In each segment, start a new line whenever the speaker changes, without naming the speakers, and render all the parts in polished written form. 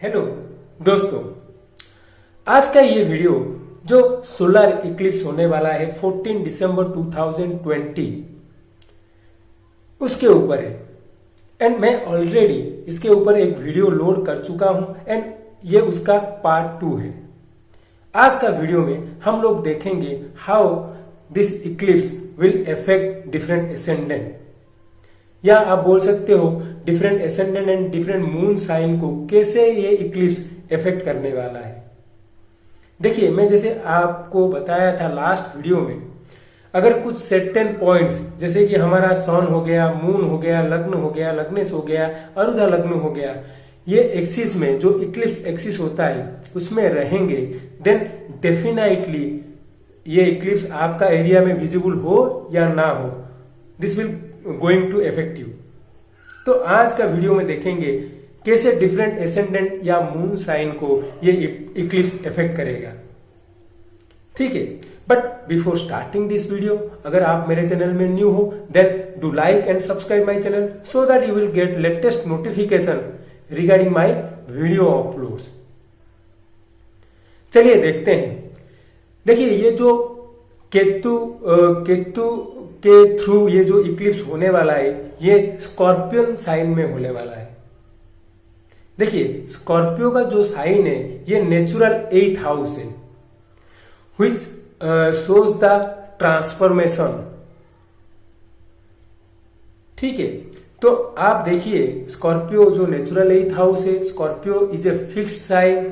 Hello दोस्तों, आज का ये वीडियो जो सोलर इक्लिप्स होने वाला है 14 दिसंबर 2020 उसके ऊपर है। एंड मैं ऑलरेडी इसके ऊपर एक वीडियो लोड कर चुका हूं एंड ये उसका पार्ट 2 है। आज का वीडियो में हम लोग देखेंगे how this eclipse will affect different ascendant, या आप बोल सकते हो different ascendant and different moon sign को कैसे ये इक्लिप्स इफेक्ट करने वाला है। देखिए, मैं जैसे आपको बताया था लास्ट वीडियो में, अगर कुछ सर्टेन पॉइंट्स जैसे कि हमारा सन हो गया, मून हो गया, लग्न हो गया, लग्नेश हो गया, अरुधा लग्न हो गया, ये एक्सिस में जो इक्लिप्स एक्सिस होता है उसमें रहेंगे, देन डेफिनेटली ये इक्लिप्स आपका एरिया में विजिबल हो या ना हो, this will going to effect you. तो आज का वीडियो में देखेंगे कैसे डिफरेंट एसेंडेंट या मून साइन को ये इक्लिप्स इफेक्ट करेगा। ठीक है, but before starting this video, अगर आप मेरे चैनल में न्यू हो then do like and subscribe my channel so that you will get latest notification regarding my video uploads. चलिए देखते हैं। देखिए, ये जो केतु के थ्रू ये जो इक्लिप्स होने वाला है ये स्कॉर्पियन साइन में होने वाला है। देखिए, स्कॉर्पियो का जो साइन है ये नेचुरल 8th हाउस है, व्हिच शोज द ट्रांसफॉर्मेशन। ठीक है, तो आप देखिए स्कॉर्पियो जो नेचुरल 8th हाउस है, Scorpio is a fixed sign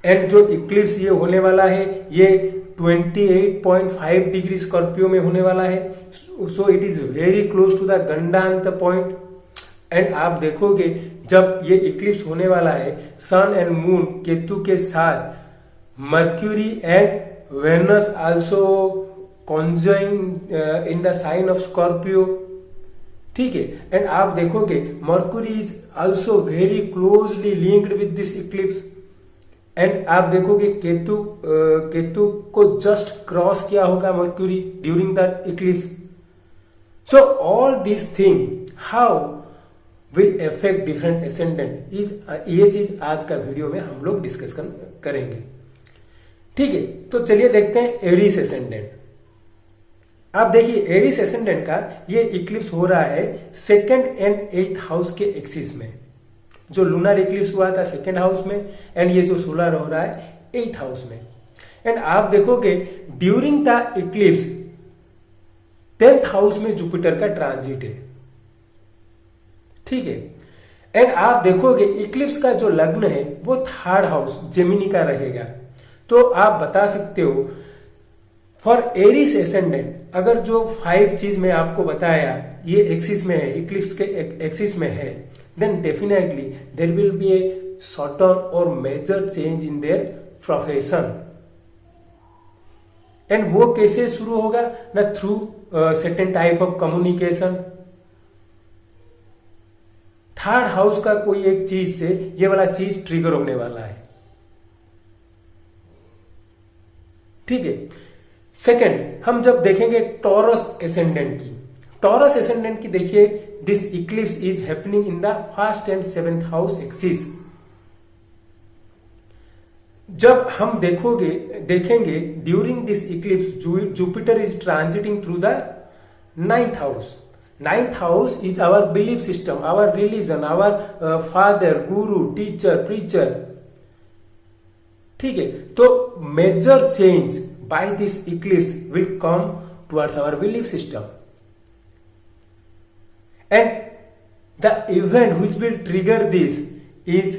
and जो इक्लिप्स ये होने वाला है ये 28.5 डिग्री स्कॉर्पियो में होने वाला है। So it is very close to the गंडांत पॉइंट। एंड आप देखोगे जब ये इक्लिप्स होने वाला है, सन एंड मून केतु के साथ Mercury and Venus also conjoining in the sign of Scorpio. ठीक है, एंड आप देखोगे Mercury is also very closely linked with this eclipse. And आप देखोगे केतु को जस्ट क्रॉस किया होगा Mercury during the eclipse. So all this thing how will affect different ascendant is ये चीज आज का वीडियो में हम लोग डिस्कस करेंगे। ठीक है, तो चलिए देखते हैं एरीज एसेंडेंट। आप देखिए एरीज एसेंडेंट का ये इक्लिप्स हो रहा है 2nd एंड 8th हाउस के एक्सिस में। जो लूनर इक्लिप्स हुआ था 2nd हाउस में एंड ये जो सोलर हो रहा है 8th हाउस में। एंड आप देखोगे during the Eclipse 10th house में जुपिटर का ट्रांजिट है। ठीक है, एंड आप देखोगे इक्लिप्स का जो लग्न है वो 3rd हाउस जेमिनी का रहेगा। तो आप बता सकते हो फॉर एरीज एसेंडेंट, अगर जो 5 चीज मैं आपको बताया ये एक्सिस में है, इक्लिप्स के एक्सिस में है, then definitely there will be a certain or major change in their profession। and वो कैसे शुरू होगा ना, through certain type of communication। 3rd house का कोई एक चीज से ये वाला चीज ट्रिगर होने वाला है। ठीक है, सेकंड हम जब देखेंगे टॉरस एसेंडेंट की, टॉरस एसेंडेंट की देखिए this eclipse is happening in the 1st and 7th house axis. जब हम देखेंगे during this eclipse Jupiter is transiting through the 9th house. 9th house is our belief system, our religion, our father, guru, teacher, preacher. ठीक है, तो major change by this eclipse will come towards our belief system. And the event which will trigger this is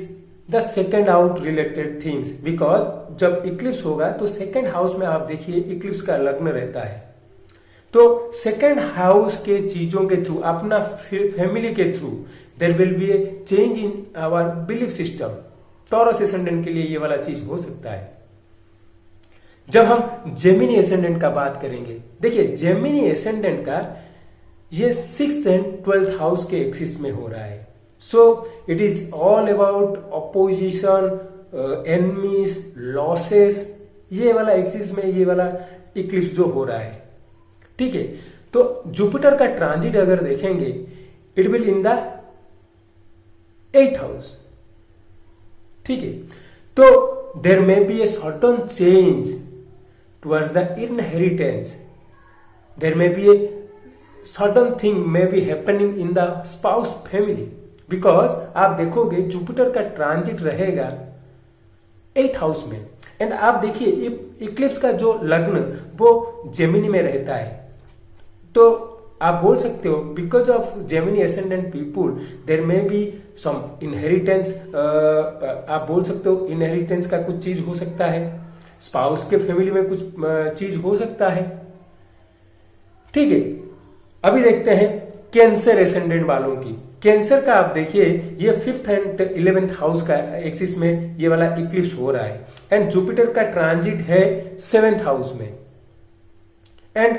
the 2nd house related things, because जब Eclipse होगा तो 2nd house में आप देखिए Eclipse का लग्न रहता है। तो 2nd हाउस के चीजों के थ्रू, अपना फैमिली के थ्रू there will be a change in our belief system. Taurus ascendant के लिए ये वाला चीज हो सकता है। जब हम जेमिनी एसेंडेंट का बात करेंगे, देखिए जेमिनी एसेंडेंट का ये 6th एंड 12th हाउस के एक्सिस में हो रहा है। So it is all about opposition, enemies, losses, ये वाला एक्सिस में ये वाला इक्लिप्स जो हो रहा है। ठीक है, तो जुपिटर का ट्रांजिट अगर देखेंगे it will in the 8th house. ठीक है, तो there may be a certain change towards the inheritance, there may be a certain thing may be happening in the spouse family, because आप देखोगे Jupiter का transit रहेगा 8th house में, and आप देखिए इक्लिप्स का जो लग्न वो जेमिनी में रहता है, तो आप बोल सकते हो because of Gemini ascendant people there may be some inheritance, आप बोल सकते हो इनहेरिटेंस का कुछ चीज हो सकता है, स्पाउस के फैमिली में कुछ चीज हो सकता है, ठीक है। अभी देखते हैं कैंसर एसेंडेंट वालों की। कैंसर का आप देखिए ये 5th एंड 11th हाउस का एक्सिस में ये वाला इक्लिप्स हो रहा है, एंड जुपिटर का ट्रांजिट है 7th हाउस में, एंड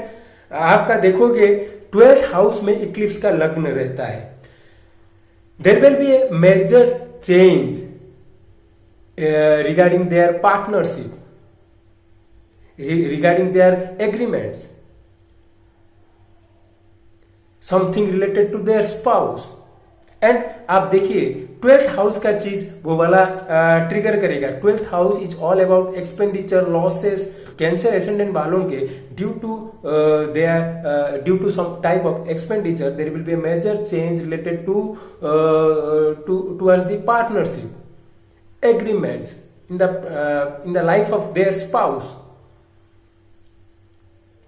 आपका देखोगे 12th हाउस में इक्लिप्स का लग्न रहता है। There will be a major change regarding their partnership, regarding their agreements, something related to their spouse, and आप देखिए 12th हाउस का चीज वो वाला ट्रिगर करेगा। 12th house is all about expenditure, losses. Cancer ascendant वालों के due to some type of expenditure there will be a major change related towards the partnership, agreements in the life of their spouse,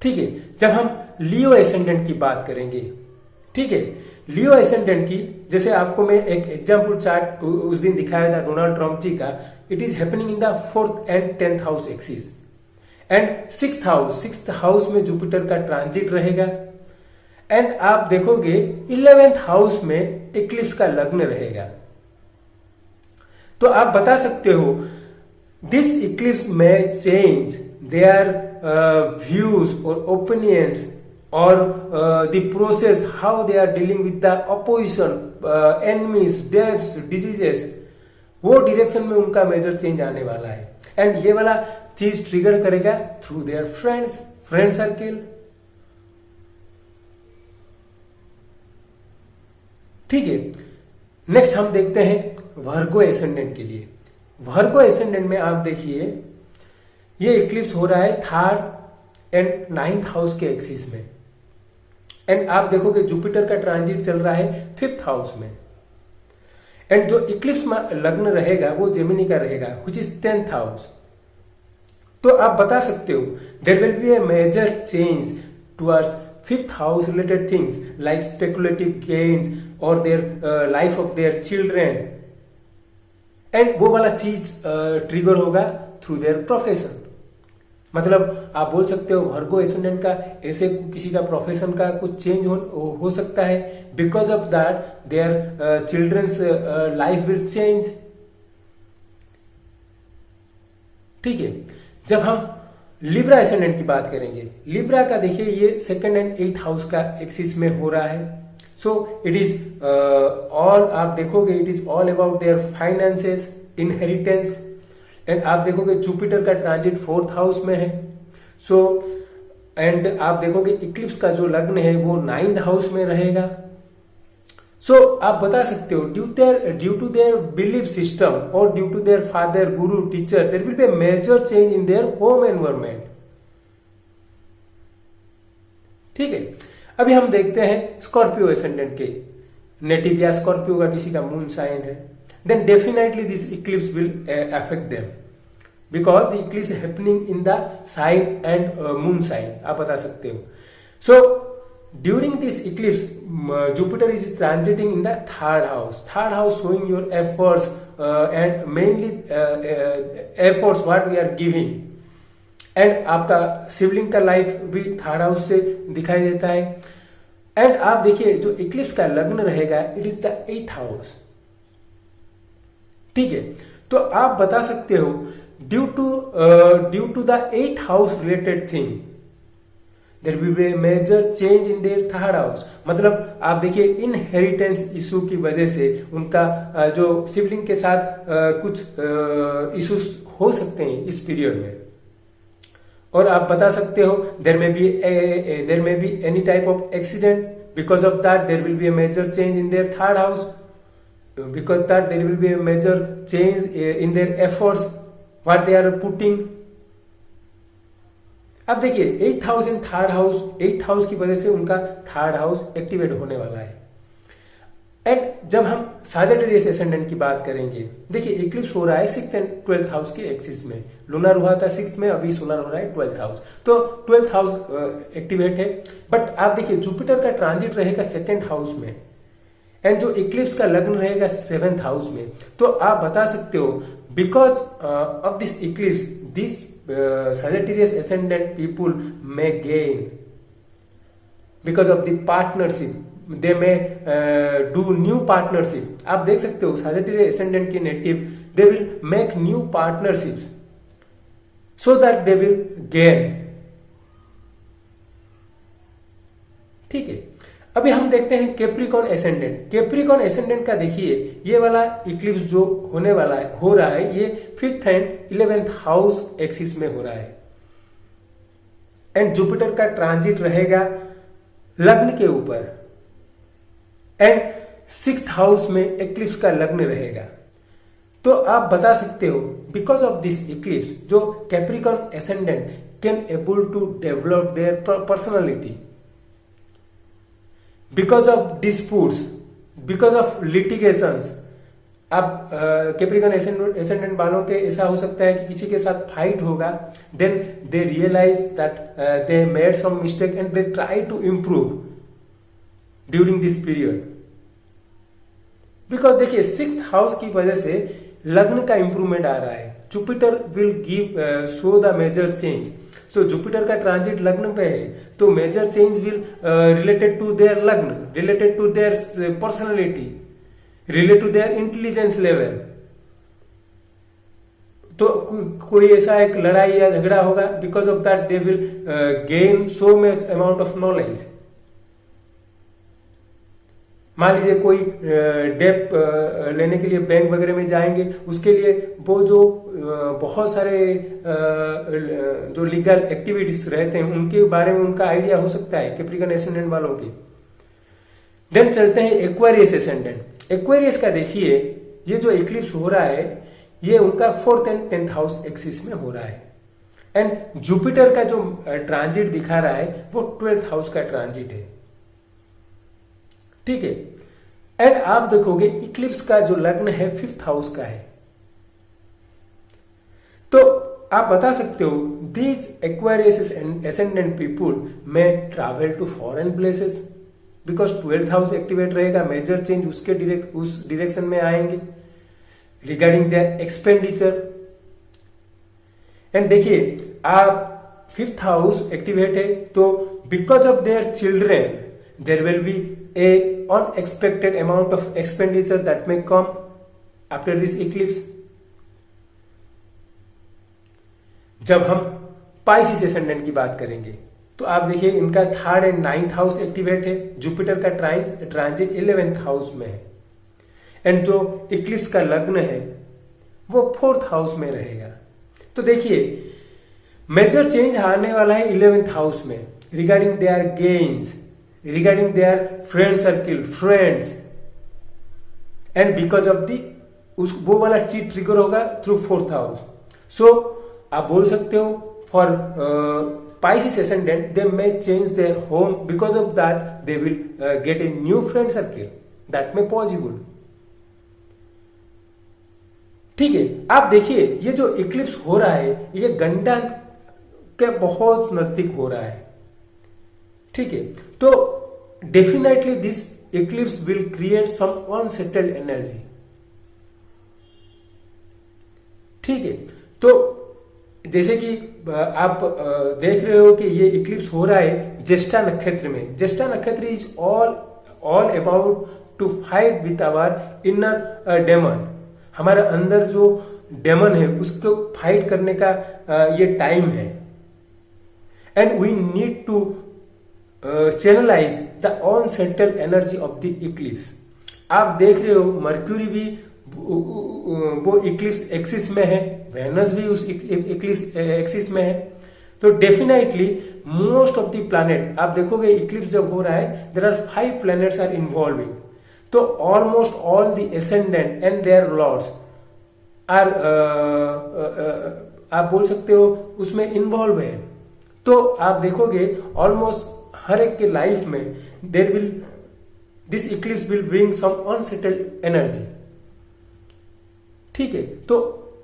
ठीक है। जब हम लियो ascendant की बात करेंगे, ठीक है, लियो एसेंडेंट की जैसे आपको मैं एक एग्जाम्पल चार्ट उस दिन दिखाया था डोनाल्ड ट्रम्प जी का, it is happening in the 4th and 10th house axis, and 6th house में जुपिटर का ट्रांजिट रहेगा, एंड आप देखोगे 11th हाउस में इक्लिप्स का लग्न रहेगा। तो आप बता सकते हो दिस इक्लिप्स में चेंज देयर व्यूज और opinions or the process how they are dealing with the opposition, enemies, debts, diseases, वो डिरेक्शन में उनका मेजर चेंज आने वाला है, एंड ये वाला चीज ट्रिगर करेगा थ्रू देयर फ्रेंड सर्किल, ठीक है। नेक्स्ट हम देखते हैं वर्गो एसेंडेंट के लिए। वर्गो एसेंडेंट में आप देखिए ये इक्लिप्स हो रहा है 3rd एंड 9th हाउस के एक्सिस में, एंड आप देखोगे जुपिटर का ट्रांजिट चल रहा है 5th हाउस में, एंड जो इक्लिप्स लग्न रहेगा वो जेमिनी का रहेगा व्हिच इज 10th हाउस। तो आप बता सकते हो there will be a major change towards 5th house related things like speculative gains और their life of their children, and वो वाला चीज ट्रिगर होगा थ्रू देयर प्रोफेशन। मतलब आप बोल सकते हो वर्गो एसेंडेंट का ऐसे किसी का प्रोफेशन का कुछ चेंज हो सकता है, because of that their childrens life will change, ठीक है। जब हम लिब्रा एसेंडेंट की बात करेंगे, लिब्रा का देखिए ये 2nd एंड 8th हाउस का एक्सिस में हो रहा है, सो इट इज ऑल, आप देखोगे it is all about their finances, inheritance, and आप देखोगे जुपिटर का ट्रांजिट 4th हाउस में है, सो एंड आप देखोगे इक्लिप्स का जो लग्न है वो 9th हाउस में रहेगा। सो आप बता सकते हो due to their belief system और due to their father, guru, teacher, there will be a major change in their home environment, ठीक है। अभी हम देखते हैं स्कॉर्पियो एसेंडेंट के नेटिव, या स्कॉर्पियो का किसी का मून साइन है, then definitely this eclipse will affect them because the eclipse is happening in the sign and moon sign, आप बता सकते हो। So during this eclipse Jupiter is transiting in the 3rd house showing your efforts and mainly efforts what we are giving, and आपका sibling का life भी 3rd house से दिखाई देता है, एंड आप देखिए जो इक्लिप्स का लग्न रहेगा it is the 8th house, ठीक है। तो आप बता सकते हो due to the 8th house related thing there will be a major change in their 3rd house. मतलब आप देखिए इनहेरिटेंस इशू की वजह से उनका जो सिबलिंग के साथ कुछ इश्यूज हो सकते हैं इस पीरियड में, और आप बता सकते हो there may be any type of accident, because of that there will be a major change in their 3rd house, because that there will be a major change in their efforts what they are putting. अब देखिए 8th house in third house, 8th house की वजह से उनका third house activate होने वाला है। And जब हम साजिटेरियस एसेंडेंट की बात करेंगे, देखिए इक्लिप्स हो रहा है 6th एंड 12th हाउस के एक्सिस में। लूनर हुआ था 6th में, अभी सोलर हो रहा है 12th हाउस, तो 12th हाउस एक्टिवेट है। बट आप देखिए जुपिटर का ट्रांजिट रहेगा 2nd हाउस में एंड जो इक्लिप्स का लग्न रहेगा 7th हाउस में। तो आप बता सकते हो because of this Eclipse this Sagittarius ascendant people may gain because of the partnership. They may do new partnership. आप देख सकते हो Sagittarius ascendant के native they will make new partnerships so that they will gain. ठीक है, अभी हम देखते हैं कैप्रिकॉर्न एसेंडेंट। कैप्रिकॉर्न एसेंडेंट का देखिए ये वाला इक्लिप्स जो होने वाला है, हो रहा है, ये 5th and 11th house axis में हो रहा है एंड जुपिटर का ट्रांजिट रहेगा लग्न के ऊपर एंड 6th हाउस में इक्लिप्स का लग्न रहेगा। तो आप बता सकते हो बिकॉज ऑफ दिस इक्लिप्स जो Capricorn ascendant can able to develop their personality because of disputes, because of litigations. अब कैप्रिकॉर्न एसेंडेंट वालों के ऐसा हो सकता है कि किसी के साथ फाइट होगा, then they realize that they made some mistake and they try to improve during this period. Because देखिए 6th हाउस की वजह से लग्न का इंप्रूवमेंट आ रहा है। Jupiter will give show the major change. So Jupiter का ट्रांजिट लग्न पे है तो major change will related to their lagna, related to their personality, related to their intelligence level. तो कोई ऐसा एक लड़ाई या झगड़ा होगा, because of that they will gain so much amount of knowledge. मान लीजिए कोई डेप लेने के लिए बैंक वगैरह में जाएंगे, उसके लिए वो जो बहुत सारे जो लीगल एक्टिविटीज रहते हैं उनके बारे में उनका आइडिया हो सकता है कैप्रिकॉर्न एसेंडेंट वालों के। देन चलते हैं एक्वेरियस एसेंडेंट। एक्वेरियस का देखिए ये जो इक्लिप्स हो रहा है ये उनका 4th and 10th house axis में हो रहा है एंड जुपिटर का जो ट्रांजिट दिखा रहा है वो 12th हाउस का ट्रांजिट है। ठीक है, एंड आप देखोगे इक्लिप्स का जो लग्न है 5th हाउस का है। तो आप बता सकते हो these Aquarius ascendant people may travel to foreign places because 12th house activate रहेगा, मेजर चेंज उसके उस डायरेक्शन में आएंगे रिगार्डिंग देयर एक्सपेंडिचर। एंड देखिए आप 5th हाउस एक्टिवेट है तो because of their children there will be a unexpected amount of expenditure that may come after this eclipse. जब हम पाइसिस एसेंडेंट की बात करेंगे तो आप देखिए इनका 3rd and 9th house activate है, जुपिटर का ट्रांजिट 11th हाउस में है एंड जो इक्लिप्स का लग्न है वो 4th हाउस में रहेगा। तो देखिए मेजर चेंज आने वाला है 11th हाउस में regarding their gains, regarding their friend circle, friends, and because of the वो वाला चीज ट्रिगर होगा थ्रू 4th हाउस। सो आप बोल सकते हो for Pisces ascendant they may change their home, because of that they will get a new friend circle, that may possible। ठीक है, आप देखिए ये जो इक्लिप्स हो रहा है ये गंडा के बहुत नजदीक हो रहा है। ठीक है, तो definitely this eclipse will create some unsettled energy. ठीक है, तो जैसे कि आप देख रहे हो कि ये इक्लिप्स हो रहा है ज्येष्ठा नक्षत्र में। Jyeshtha nakshatra is all about to fight with our inner demon. हमारे अंदर जो डेमन है उसको फाइट करने का ये टाइम है and we need to channelize the unsettled energy of the eclipse. आप देख रहे हो मर्क्यूरी भी वो इक्लिप्स एक्सिस में है, वेनस भी उस इक्लिप्स एक्सिस में है। तो definitely most of the planet आप देखोगे इक्लिप्स जब हो रहा है there are 5 planets are involving. तो almost all the ascendant and their lords are आप बोल सकते हो उसमें इन्वॉल्व है। तो आप देखोगे ऑलमोस्ट हर एक के लाइफ में there will this eclipse will bring some unsettled energy. ठीक है, तो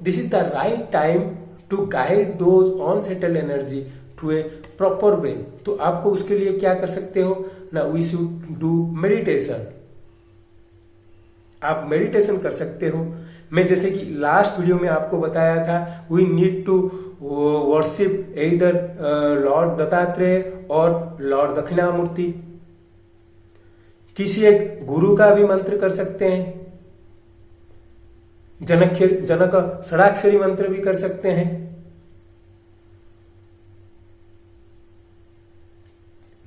this is the right time to guide those unsettled energy to a proper way. तो आपको उसके लिए क्या कर सकते हो ना, वी शुड डू मेडिटेशन। आप मेडिटेशन कर सकते हो। मैं जैसे कि लास्ट वीडियो में आपको बताया था, वी नीड टू वर्शिप इधर लॉर्ड दत्तात्रेय और लॉर्ड दक्षिणामूर्ति। किसी एक गुरु का भी मंत्र कर सकते हैं, जनक षडाक्षरी मंत्र भी कर सकते हैं।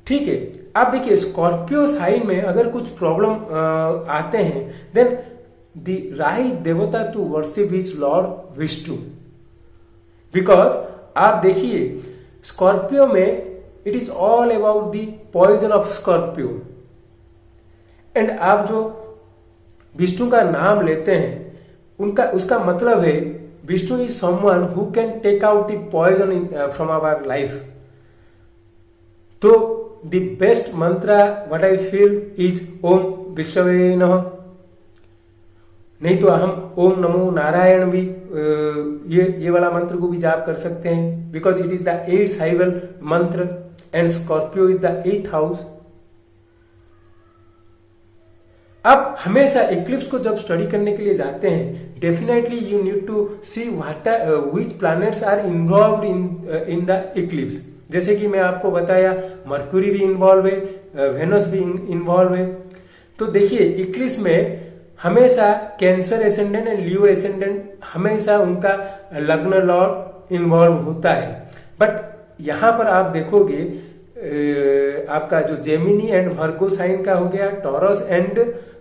ठीक है, आप देखिए स्कॉर्पियो साइन में अगर कुछ प्रॉब्लम आते हैं, then the right devta to worship is lord Vishnu. Because आप देखिए स्कॉर्पियो में it is all about the poison of Scorpio. And आप जो विष्णु का नाम लेते हैं उसका मतलब है Vishnu is someone who can take out the poison from our life. तो the best mantra what I feel is ओम विष्णवे नमः। नहीं तो हम ओम नमो नारायण भी ये वाला मंत्र को भी जाप कर सकते हैं, because it is the 8th syllable mantra and Scorpio is the 8th house. आप हमेशा इक्लिप्स को जब स्टडी करने के लिए जाते हैं, definitely you need to see what which planets are involved in the eclipse. जैसे कि मैं आपको बताया मर्क्यूरी भी इन्वॉल्व है, वेनस भी इन्वॉल्व है। तो देखिए इक्लिप्स में हमेशा cancer ascendant and Leo ascendant हमेशा उनका लग्न लॉर्ड इन्वॉल्व होता है। बट यहां पर आप देखोगे आपका जो जेमिनी एंड वर्गो साइन का हो गया, टॉरस एंड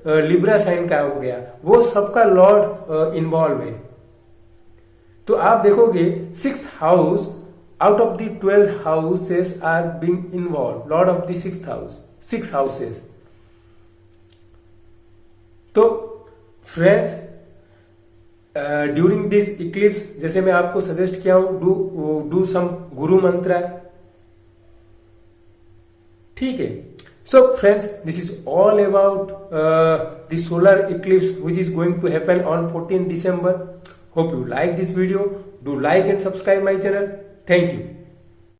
लिब्रा साइन का हो गया, वो सबका लॉर्ड इन्वॉल्व है। तो आप देखोगे 6th house out of the 12 houses are being involved, lord of the 6th house, 6 houses. तो फ्रेंड्स ड्यूरिंग दिस इक्लिप्स जैसे मैं आपको सजेस्ट किया हूं, डू सम गुरु मंत्र। ठीक है, so friends this is all about the solar Eclipse which is going to happen on 14 December. Hope you like this video. Do like and subscribe my channel. Thank you.